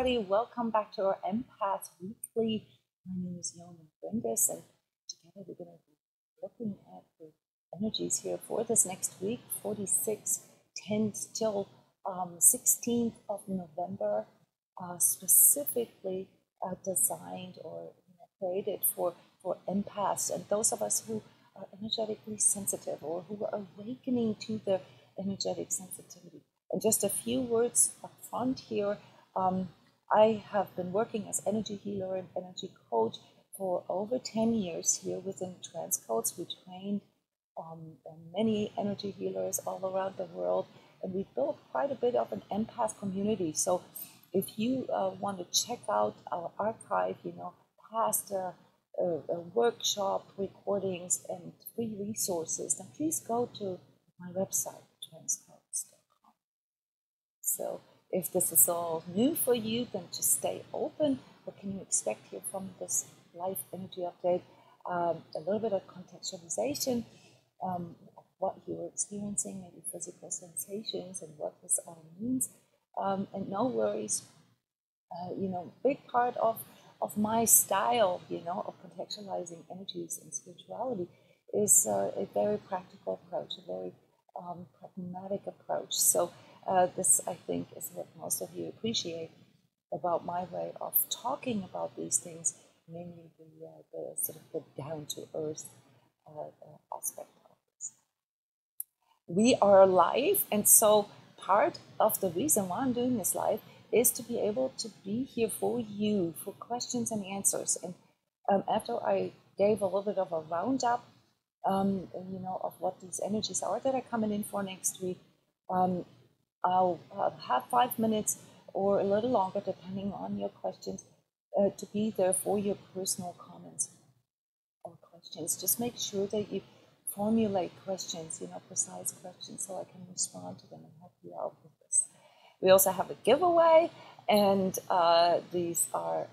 everybody. Welcome back to our Empath Weekly. My name is Jona Bryndis, and together we're going to be looking at the energies here for this next week, 46, 10th till 16th of November, specifically designed or created for empaths and those of us who are energetically sensitive or who are awakening to the energetic sensitivity. And just a few words up front here. I have been working as energy healer and energy coach for over 10 years here within transCODES. We trained many energy healers all around the world, and we built quite a bit of an empath community. So if you want to check out our archive, past workshop recordings and free resources, then please go to my website, transCODES.com. So if this is all new for you, then just stay open. What can you expect here from this life energy update? A little bit of contextualization of what you're experiencing, maybe physical sensations and what this all means. And no worries, big part of my style, of contextualizing energies and spirituality is a very practical approach, a very pragmatic approach. So this, I think, is what most of you appreciate about my way of talking about these things, mainly the sort of the down-to-earth aspect of this. We are live, and so part of the reason why I'm doing this live is to be able to be here for you, for questions and answers. And after I gave a little bit of a roundup, of what these energies are that are coming in for next week, I'll have 5 minutes or a little longer, depending on your questions, to be there for your personal comments or questions. Just make sure that you formulate questions, precise questions, so I can respond to them and help you out with this. We also have a giveaway, and these are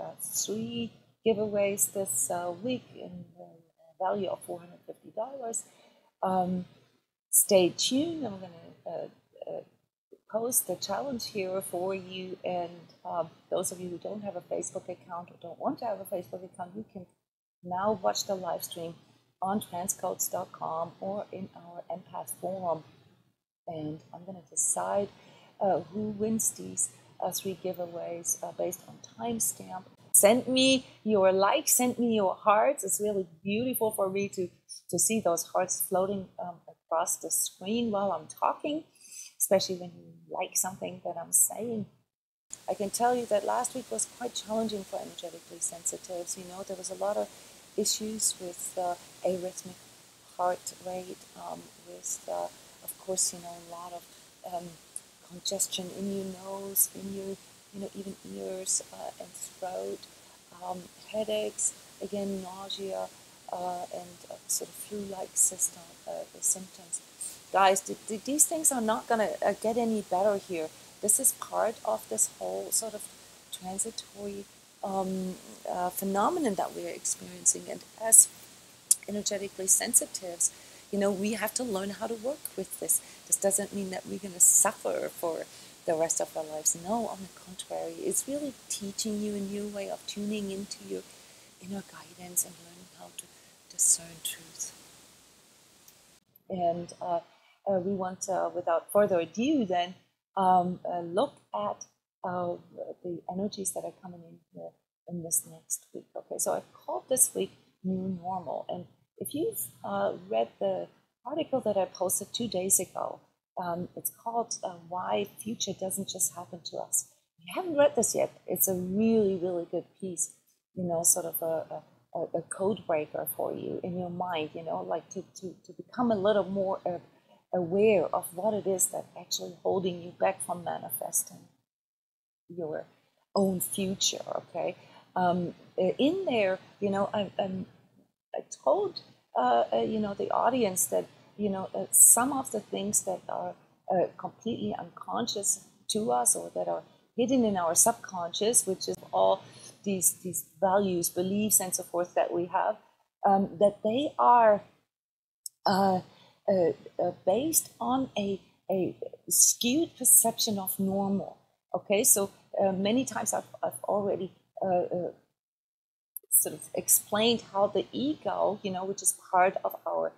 3 giveaways this week in the value of $450. Stay tuned. I'm going to post the challenge here for you, and those of you who don't have a Facebook account or don't want to have a Facebook account, you can now watch the live stream on transcodes.com or in our Empath forum, and I'm going to decide who wins these 3 giveaways based on timestamp. Send me your likes, send me your hearts. It's really beautiful for me to see those hearts floating across the screen while I'm talking, especially when you like something that I'm saying. I can tell you that last week was quite challenging for energetically sensitives. There was a lot of issues with arrhythmic heart rate, with, of course, a lot of congestion in your nose, in your, even ears and throat, headaches, again, nausea, and sort of flu-like symptoms. Guys, these things are not going to get any better here. This is part of this whole sort of transitory phenomenon that we are experiencing. And as energetically sensitives, we have to learn how to work with this. This doesn't mean that we're going to suffer for the rest of our lives. No, on the contrary, it's really teaching you a new way of tuning into your inner guidance and learning how to discern truth. And we want, without further ado, then look at the energies that are coming in here in this next week. Okay, so I've called this week New Normal. And if you've read the article that I posted 2 days ago, it's called Why Future Doesn't Just Happen to Us. If you haven't read this yet, it's a really, really good piece, sort of a code breaker for you in your mind, like to become a little more aware of what it is that's actually holding you back from manifesting your own future, okay? In there, I told, the audience that, some of the things that are completely unconscious to us or that are hidden in our subconscious, which is all these values, beliefs, and so forth that we have, that they are based on a skewed perception of normal. Okay, so many times I've already sort of explained how the ego, which is part of our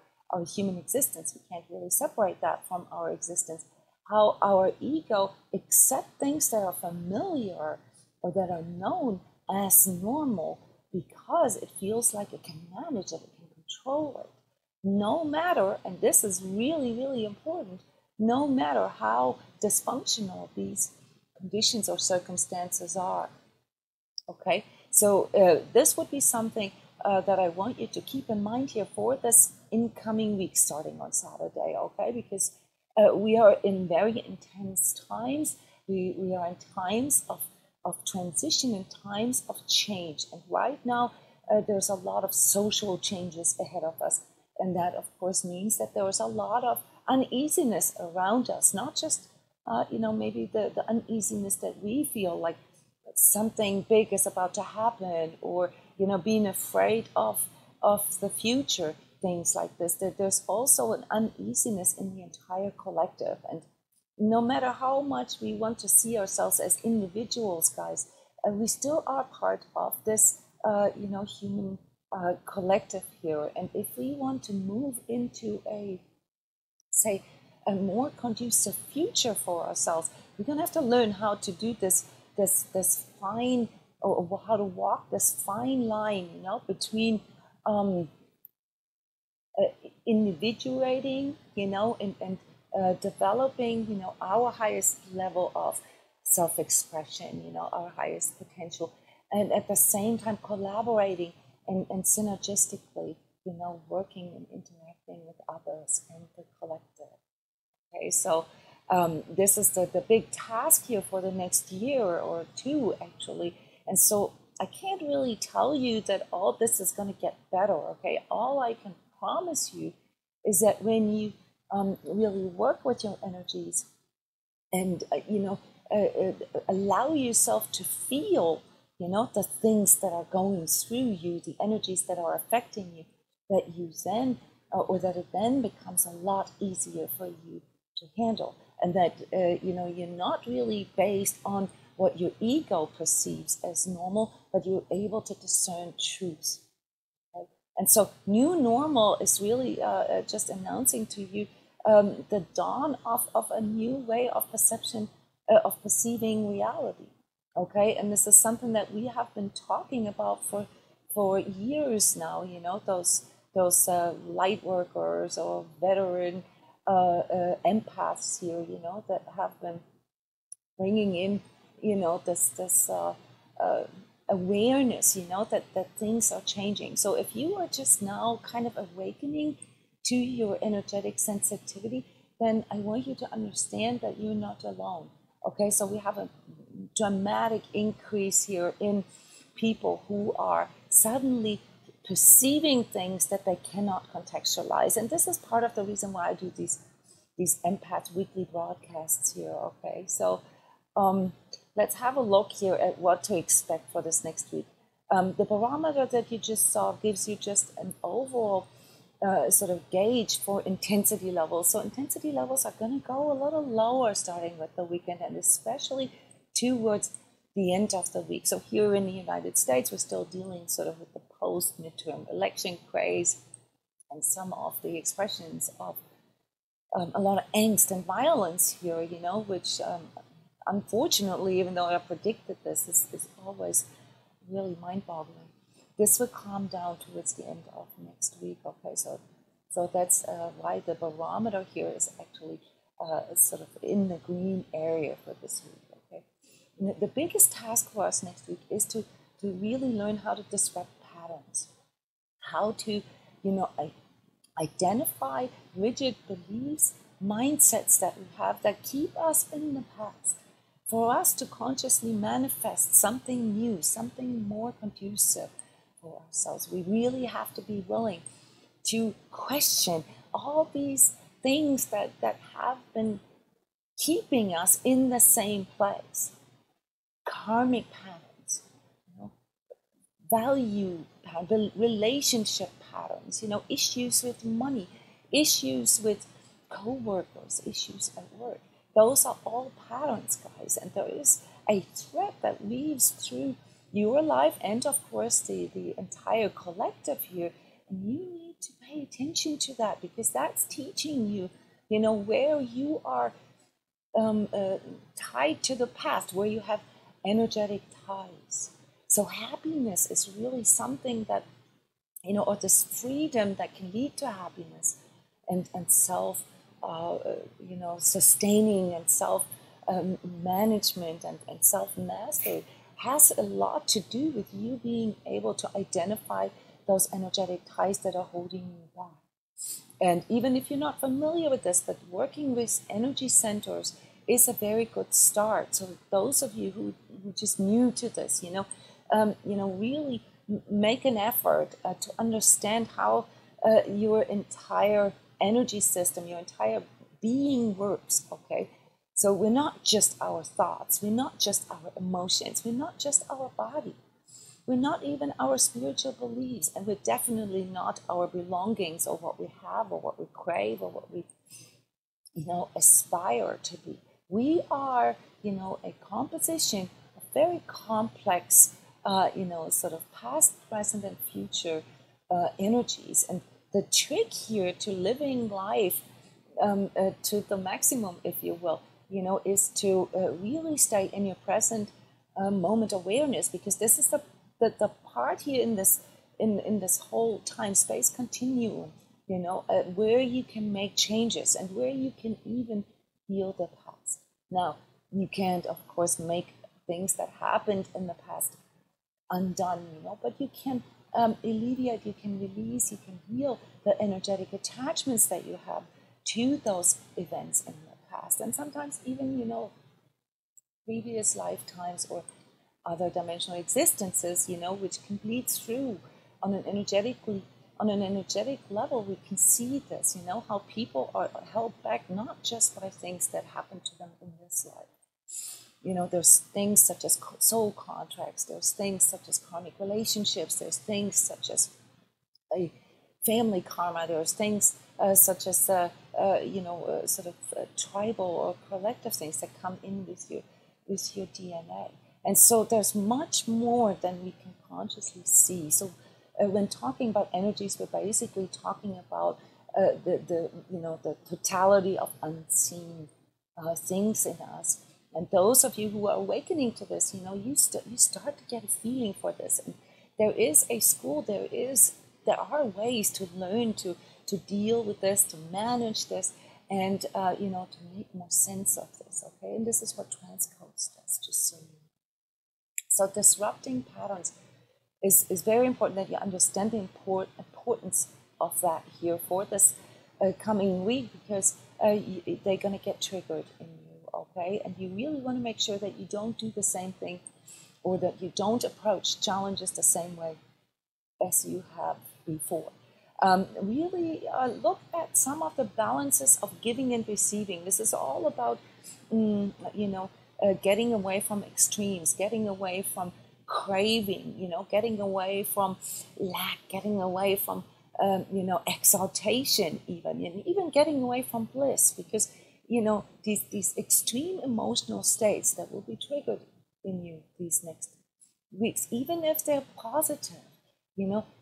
human existence, we can't really separate that from our existence, how our ego accepts things that are familiar or that are known as normal because it feels like it can manage it, it can control it. No matter, and this is really, really important, no matter how dysfunctional these conditions or circumstances are. Okay, so this would be something that I want you to keep in mind here for this incoming week starting on Saturday, okay? Because we are in very intense times. We are in times of transition and times of change. And right now, there's a lot of social changes ahead of us. And that, of course, means that there is a lot of uneasiness around us, not just, maybe the uneasiness that we feel like something big is about to happen, or being afraid of the future, things like this. That there's also an uneasiness in the entire collective, and no matter how much we want to see ourselves as individuals, guys, we still are part of this human collective here. And if we want to move into a more conducive future for ourselves, we're going to have to learn how to do this fine, or how to walk this fine line, between individuating, and developing, our highest level of self-expression, our highest potential, and at the same time collaborating and synergistically, working and interacting with others and the collective. Okay, so this is the big task here for the next year or two, actually. And so I can't really tell you that all this is going to get better, okay? All I can promise you is that when you really work with your energies and, allow yourself to feel, the things that are going through you, the energies that are affecting you, that you then, or that it then becomes a lot easier for you to handle. And that, you're not really based on what your ego perceives as normal, but you're able to discern truth. Okay? And so new normal is really just announcing to you the dawn of a new way of perception, of perceiving reality. Okay, and this is something that we have been talking about for years now. Those light workers or veteran empaths here, that have been bringing in, this awareness, that things are changing. So if you are just now kind of awakening to your energetic sensitivity, then I want you to understand that you're not alone. Okay, so we have a dramatic increase here in people who are suddenly perceiving things that they cannot contextualize. And this is part of the reason why I do these Empath weekly broadcasts here. Okay, so let's have a look here at what to expect for this next week. The barometer that you just saw gives you just an overall sort of gauge for intensity levels. So intensity levels are going to go a little lower starting with the weekend, and especially towards the end of the week. So here in the United States, we're still dealing sort of with the post-midterm election craze and some of the expressions of a lot of angst and violence here, which unfortunately, even though I predicted this, is always really mind-boggling. This will calm down towards the end of next week. Okay, so that's why the barometer here is actually sort of in the green area for this week. Okay, and the biggest task for us next week is to really learn how to disrupt patterns, how to identify rigid beliefs, mindsets that we have that keep us in the past, for us to consciously manifest something new, something more conducive for ourselves. We really have to be willing to question all these things that have been keeping us in the same place. Karmic patterns, value patterns, relationship patterns, issues with money, issues with co-workers, issues at work. Those are all patterns, guys, and there is a thread that weaves through your life and, of course, the entire collective here. And you need to pay attention to that, because that's teaching you, where you are tied to the past, where you have energetic ties. So happiness is really something that, or this freedom that can lead to happiness and self, sustaining and self management and self mastery has a lot to do with you being able to identify those energetic ties that are holding you back. And even if you're not familiar with this, but working with energy centers is a very good start. So those of you who just new to this, really make an effort to understand how your entire energy system, your entire being works, okay? So we're not just our thoughts, we're not just our emotions, we're not just our body, we're not even our spiritual beliefs, and we're definitely not our belongings or what we have or what we crave or what we, aspire to be. We are, a composition of very complex, sort of past, present, and future energies. And the trick here to living life to the maximum, if you will, is to really stay in your present moment awareness, because this is the part here in this whole time space continuum, where you can make changes and where you can even heal the past. Now, you can't, of course, make things that happened in the past undone, but you can alleviate, you can release, you can heal the energetic attachments that you have to those events in the past, and sometimes even, previous lifetimes or other dimensional existences, which can bleed through on an energetic level. We can see this, how people are held back not just by things that happen to them in this life. There's things such as soul contracts, there's things such as karmic relationships, there's things such as a family karma, there's things such as tribal or collective things that come in with your DNA. And so there's much more than we can consciously see. So when talking about energies, we're basically talking about the totality of unseen things in us. And those of you who are awakening to this, you start to get a feeling for this. And there is a school, there are ways to learn to deal with this, to manage this, and to make more sense of this. Okay, and this is what transCODES does, just so you know. So disrupting patterns is very important that you understand the importance of that here for this coming week, because they're going to get triggered in you, okay? And you really want to make sure that you don't do the same thing, or that you don't approach challenges the same way as you have before. Really look at some of the balances of giving and receiving. This is all about, getting away from extremes, getting away from craving, getting away from lack, getting away from, exaltation, even getting away from bliss, because, these extreme emotional states that will be triggered in you these next weeks, even if they're positive,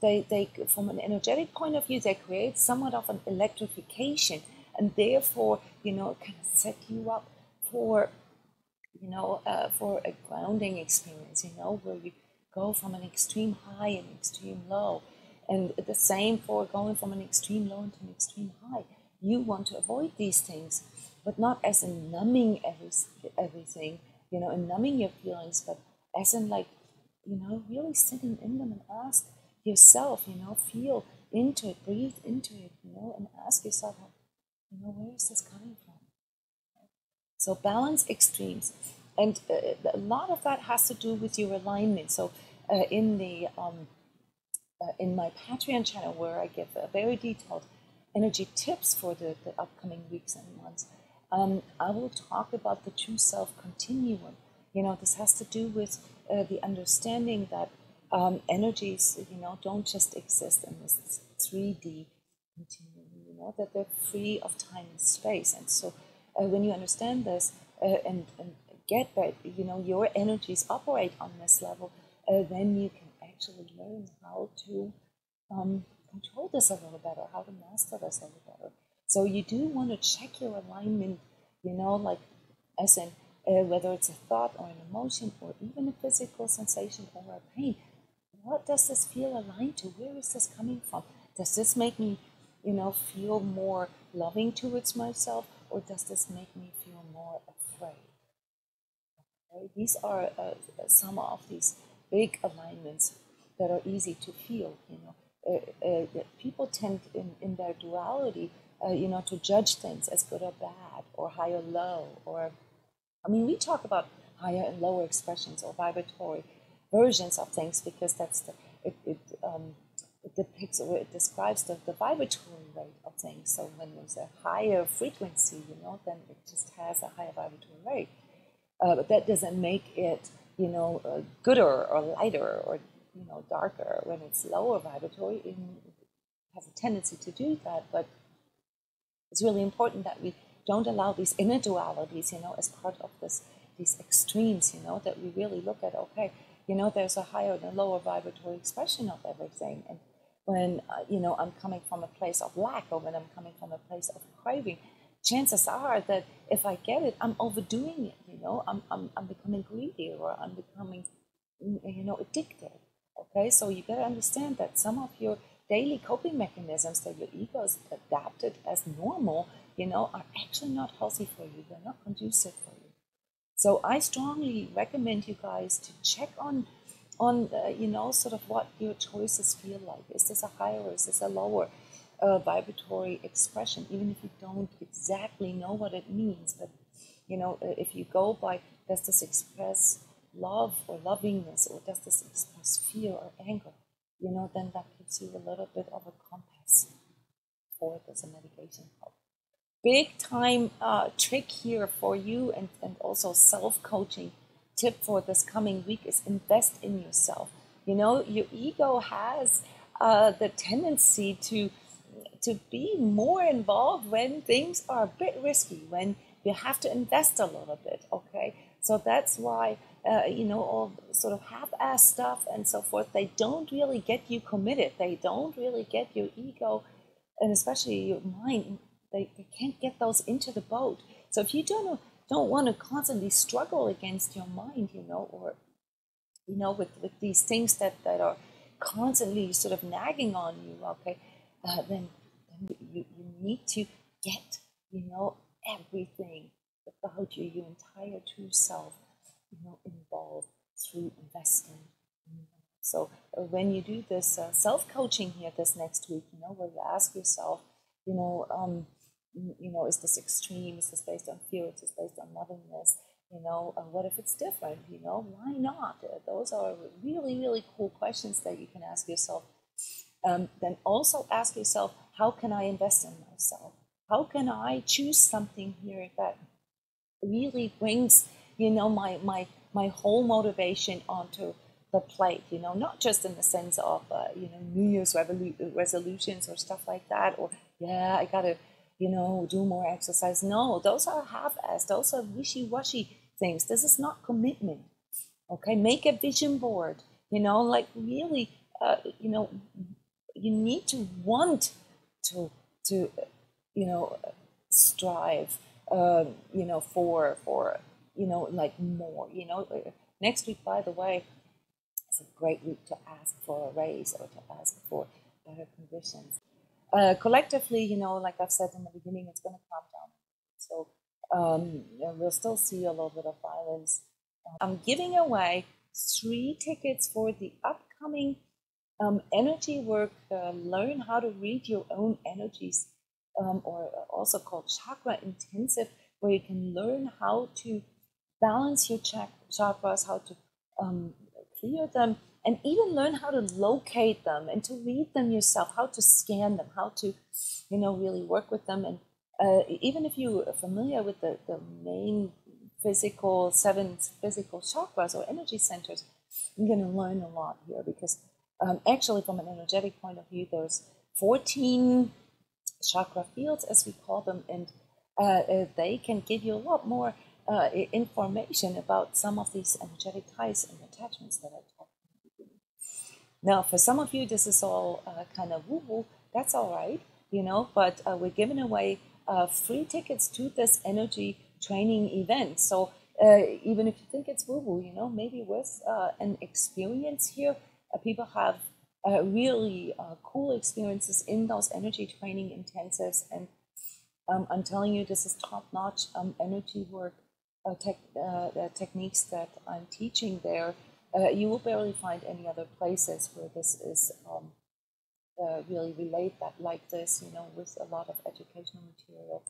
they from an energetic point of view, they create somewhat of an electrification, and therefore, kind of set you up for for a grounding experience, where you go from an extreme high and extreme low. And the same for going from an extreme low into an extreme high. You want to avoid these things, but not as in numbing everything, and numbing your feelings, but as in really sitting in them and ask yourself, feel into it, breathe into it, and ask yourself, where is this coming from? So balance extremes, and a lot of that has to do with your alignment. So in my Patreon channel, where I give very detailed energy tips for the upcoming weeks and months, I will talk about the true self continuum. This has to do with the understanding that energies, don't just exist in this 3D continuum, that they're free of time and space. And so when you understand this and get that, your energies operate on this level, then you can actually learn how to control this a little better, how to master this a little better. So you do want to check your alignment, like as in whether it's a thought or an emotion or even a physical sensation or a pain. What does this feel aligned to? Where is this coming from? Does this make me, feel more loving towards myself, or does this make me feel more afraid? Okay? These are some of these big alignments that are easy to feel. People tend in their duality, to judge things as good or bad, or high or low, or we talk about higher and lower expressions or vibratory versions of things because that's it depicts or it describes the vibratory rate of things. So when there's a higher frequency, then it just has a higher vibratory rate. But that doesn't make it, gooder or lighter or, darker. When it's lower vibratory, it has a tendency to do that. But it's really important that we don't allow these inner dualities, as part of these extremes, that we really look at, okay, there's a higher and a lower vibratory expression of everything. And when, I'm coming from a place of lack or when I'm coming from a place of craving, chances are that if I get it, I'm overdoing it, I'm becoming greedy or I'm becoming, addicted. Okay, so you got to understand that some of your daily coping mechanisms that your ego has adapted as normal, are actually not healthy for you. They're not conducive for you. So I strongly recommend you guys to check on sort of what your choices feel like. Is this a higher or is this a lower vibratory expression? Even if you don't exactly know what it means, but if you go by, does this express love or lovingness, or does this express fear or anger? Then that gives you a little bit of a compass for it as a meditation help. Big time trick here for you and also self-coaching tip for this coming week is invest in yourself. Your ego has the tendency to be more involved when things are a bit risky, when you have to invest a little bit, okay? So that's why, all sort of half-ass stuff and so forth, they don't really get you committed. They don't really get your ego, and especially your mind, they can't get those into the boat. So if you don't want to constantly struggle against your mind, or, with these things that are constantly sort of nagging on you, okay, then you need to get, everything about you, your entire true self, involved through investing. So when you do this self-coaching here this next week, where you ask yourself, is this extreme? Is this based on fear? Is this based on lovingness? What if it's different? Why not? Those are really, really cool questions that you can ask yourself. Then also ask yourself, how can I invest in myself? How can I choose something here that really brings, my whole motivation onto the plate, not just in the sense of, New Year's resolutions or stuff like that, or, I gotta, do more exercise. No, those are half-assed. Those are wishy-washy things. This is not commitment. Okay, make a vision board, really, you need to want to strive, for, like more, Next week, by the way, it's a great week to ask for a raise or to ask for better conditions. Collectively, like I've said in the beginning, it's going to calm down. So we'll still see a little bit of violence. I'm giving away 3 tickets for the upcoming energy work, learn how to read your own energies, or also called chakra intensive, where you can learn how to balance your chakras, how to clear them, and even learn how to locate them and to read them yourself, how to scan them, how to, really work with them. And even if you are familiar with the main 7 physical chakras or energy centers, you're going to learn a lot here because actually from an energetic point of view, there's 14 chakra fields, as we call them, and they can give you a lot more information about some of these energetic ties and attachments that I talked about. Now, for some of you, this is all kind of woo-woo. That's all right, but we're giving away free tickets to this energy training event. So even if you think it's woo-woo, maybe with an experience here, people have really cool experiences in those energy training intensives. And I'm telling you, this is top-notch energy work techniques that I'm teaching there. You will barely find any other places where this is really relayed like this, with a lot of educational material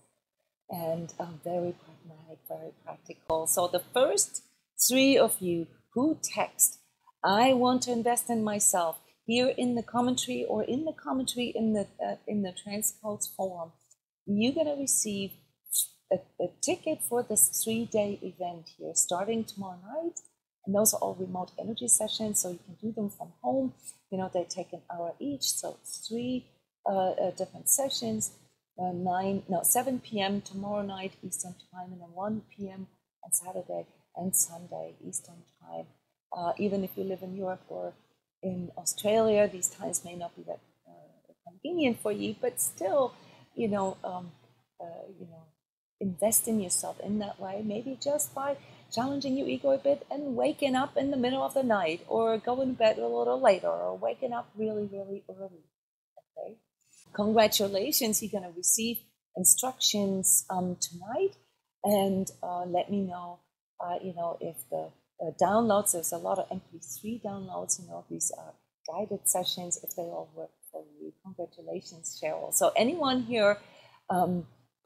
and very pragmatic, very practical. So the first 3 of you who text, I want to invest in myself, here in the commentary or in the commentary in the transCODES forum, you're going to receive a ticket for this 3-day event here, starting tomorrow night. And those are all remote energy sessions, so you can do them from home. They take an hour each, so 3 different sessions. 7 p.m. tomorrow night Eastern time, and then 1 p.m. on Saturday and Sunday Eastern time. Even if you live in Europe or in Australia, these times may not be that convenient for you, but still, invest in yourself in that way, maybe just by challenging your ego a bit and waking up in the middle of the night, or going to bed a little later, or waking up really, really early. Okay. Congratulations, you're going to receive instructions tonight, and let me know, if the downloads, there's a lot of MP3 downloads, these are guided sessions, if they all work for you. Congratulations, Cheryl. So anyone here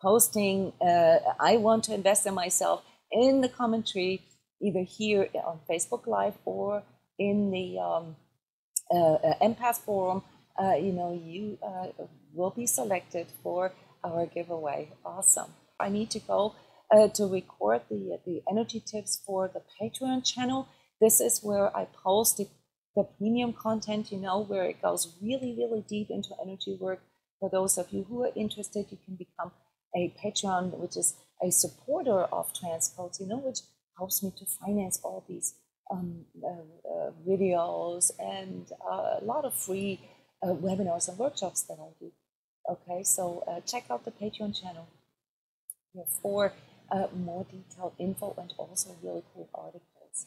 posting, I want to invest in myself, in the commentary, either here on Facebook Live or in the Empath forum, you will be selected for our giveaway. Awesome. I need to go to record the energy tips for the Patreon channel. This is where I post the premium content, where it goes really, really deep into energy work. For those of you who are interested, you can become a Patreon, which is a supporter of transCODES, which helps me to finance all these videos and a lot of free webinars and workshops that I do. Okay, so check out the Patreon channel for more detailed info and also really cool articles.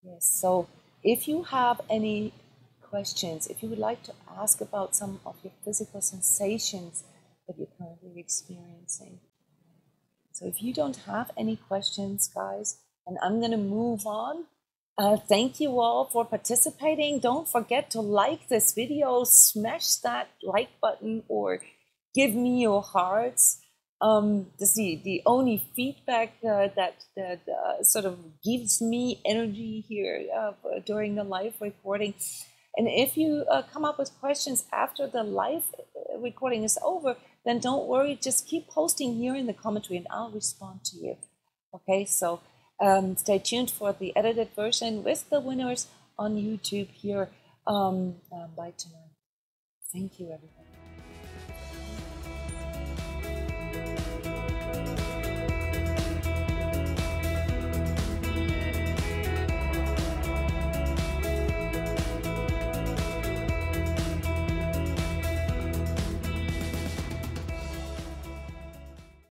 Yes, so if you have any questions, if you would like to ask about some of your physical sensations that you're currently experiencing. So if you don't have any questions, guys, and I'm going to move on. Thank you all for participating. Don't forget to like this video, smash that like button, or give me your hearts. This is the only feedback that sort of gives me energy here during the live recording. And if you come up with questions after the live recording is over, then don't worry, just keep posting here in the commentary and I'll respond to you. Okay, so stay tuned for the edited version with the winners on YouTube here by tonight. Thank you, everybody.